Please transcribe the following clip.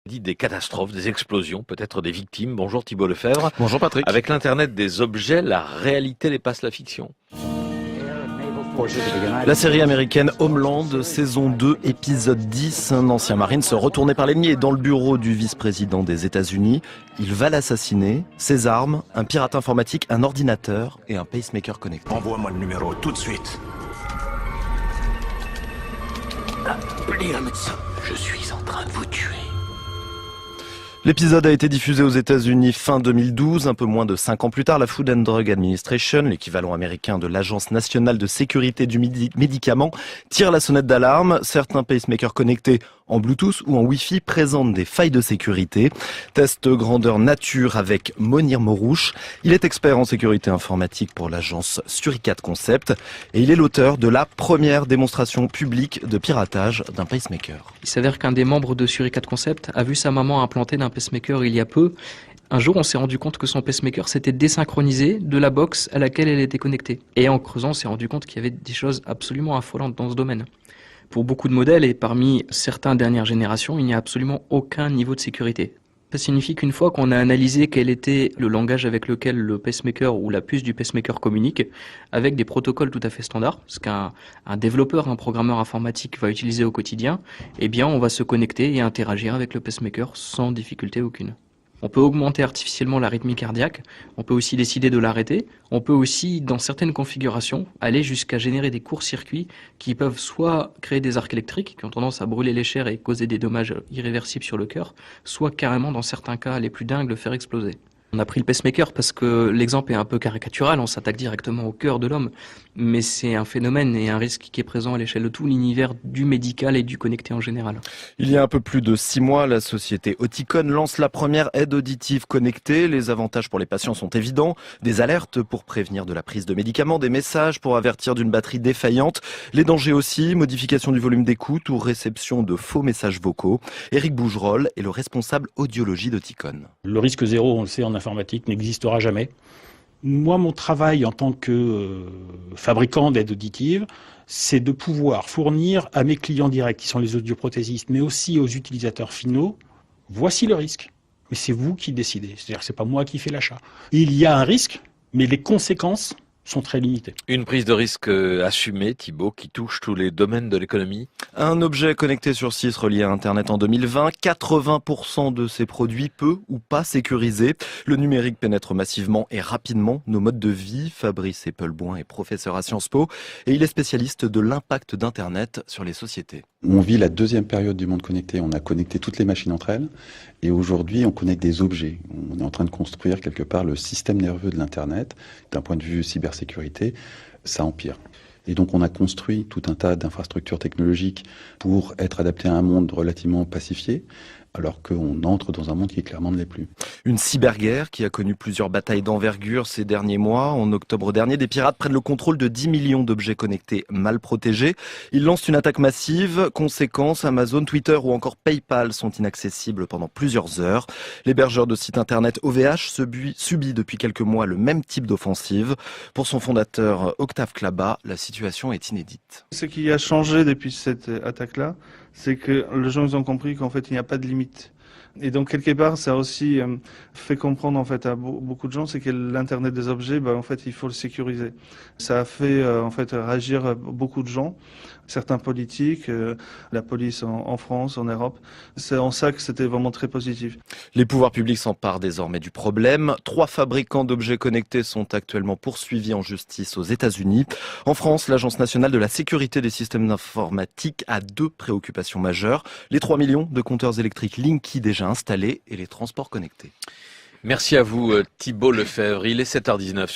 Dit des catastrophes, des explosions, peut-être des victimes. Bonjour Thibault Lefebvre. Bonjour Patrick. Avec l'Internet des objets, la réalité dépasse la fiction. La série américaine Homeland, saison 2, épisode 10. Un ancien marine se retourné par l'ennemi est dans le bureau du vice-président des États-Unis. Il va l'assassiner. Ses armes, un pirate informatique, un ordinateur et un pacemaker connecté. Envoie-moi le numéro tout de suite. Appelez un médecin. Je suis en train de vous tuer. L'épisode a été diffusé aux États-Unis fin 2012. Un peu moins de 5 ans plus tard, la Food and Drug Administration, l'équivalent américain de l'Agence nationale de sécurité du médicament, tire la sonnette d'alarme. Certains pacemakers connectés en Bluetooth ou en Wi-Fi présentent des failles de sécurité. Test grandeur nature avec Monir Morouche. Il est expert en sécurité informatique pour l'agence Suricat Concept et il est l'auteur de la première démonstration publique de piratage d'un pacemaker. Il s'avère qu'un des membres de Suricat Concept a vu sa maman implantée d'un pacemaker il y a peu. Un jour, on s'est rendu compte que son pacemaker s'était désynchronisé de la box à laquelle elle était connectée. Et en creusant, on s'est rendu compte qu'il y avait des choses absolument affolantes dans ce domaine. Pour beaucoup de modèles et parmi certains dernières générations, il n'y a absolument aucun niveau de sécurité. Ça signifie qu'une fois qu'on a analysé quel était le langage avec lequel le pacemaker ou la puce du pacemaker communique, avec des protocoles tout à fait standards, ce qu'un développeur, un programmeur informatique va utiliser au quotidien, eh bien on va se connecter et interagir avec le pacemaker sans difficulté aucune. On peut augmenter artificiellement la rythmie cardiaque, on peut aussi décider de l'arrêter, on peut aussi, dans certaines configurations, aller jusqu'à générer des courts-circuits qui peuvent soit créer des arcs électriques qui ont tendance à brûler les chairs et causer des dommages irréversibles sur le cœur, soit carrément, dans certains cas les plus dingues, le faire exploser. On a pris le pacemaker parce que l'exemple est un peu caricatural, on s'attaque directement au cœur de l'homme, mais c'est un phénomène et un risque qui est présent à l'échelle de tout l'univers du médical et du connecté en général. Il y a un peu plus de 6 mois, la société Oticon lance la première aide auditive connectée. Les avantages pour les patients sont évidents. Des alertes pour prévenir de la prise de médicaments, des messages pour avertir d'une batterie défaillante. Les dangers aussi, modification du volume d'écoute ou réception de faux messages vocaux. Éric Bougerolles est le responsable audiologie d'Oticon. Le risque zéro, on le sait en informatique, n'existera jamais. Moi, mon travail en tant que fabricant d'aide auditive, c'est de pouvoir fournir à mes clients directs, qui sont les audioprothésistes, mais aussi aux utilisateurs finaux, voici le risque. Mais c'est vous qui décidez, c'est-à-dire que c'est pas moi qui fais l'achat. Il y a un risque, mais les conséquences sont très limitées. Une prise de risque assumée, Thibault, qui touche tous les domaines de l'économie. Un objet connecté sur 6 relié à Internet en 2020, 80% de ces produits peu ou pas sécurisés. Le numérique pénètre massivement et rapidement nos modes de vie. Fabrice Eppelboin est professeur à Sciences Po et il est spécialiste de l'impact d'Internet sur les sociétés. On vit la deuxième période du monde connecté. On a connecté toutes les machines entre elles et aujourd'hui on connecte des objets. On est en train de construire quelque part le système nerveux de l'Internet. D'un point de vue cybersécurité, ça empire. Et donc on a construit tout un tas d'infrastructures technologiques pour être adapté à un monde relativement pacifié, alors qu'on entre dans un monde qui clairement ne l'est plus. Une cyberguerre qui a connu plusieurs batailles d'envergure ces derniers mois. En octobre dernier, des pirates prennent le contrôle de 10 millions d'objets connectés mal protégés. Ils lancent une attaque massive. Conséquence, Amazon, Twitter ou encore PayPal sont inaccessibles pendant plusieurs heures. L'hébergeur de site internet OVH subit depuis quelques mois le même type d'offensive. Pour son fondateur Octave Klaba, la situation est inédite. Ce qui a changé depuis cette attaque-là, c'est que les gens ont compris qu'en fait il n'y a pas de limite. Et donc quelque part ça a aussi fait comprendre en fait à beaucoup de gens, c'est que l'internet des objets, en fait il faut le sécuriser. Ça a fait en fait réagir beaucoup de gens, certains politiques, la police en France, en Europe. C'est en ça que c'était vraiment très positif. Les pouvoirs publics s'emparent désormais du problème. 3 fabricants d'objets connectés sont actuellement poursuivis en justice aux États-Unis. En France, l'Agence nationale de la sécurité des systèmes informatiques a 2 préoccupations majeures. Les 3 millions de compteurs électriques Linky déjà installés et les transports connectés. Merci à vous Thibault Lefebvre, il est 7h19.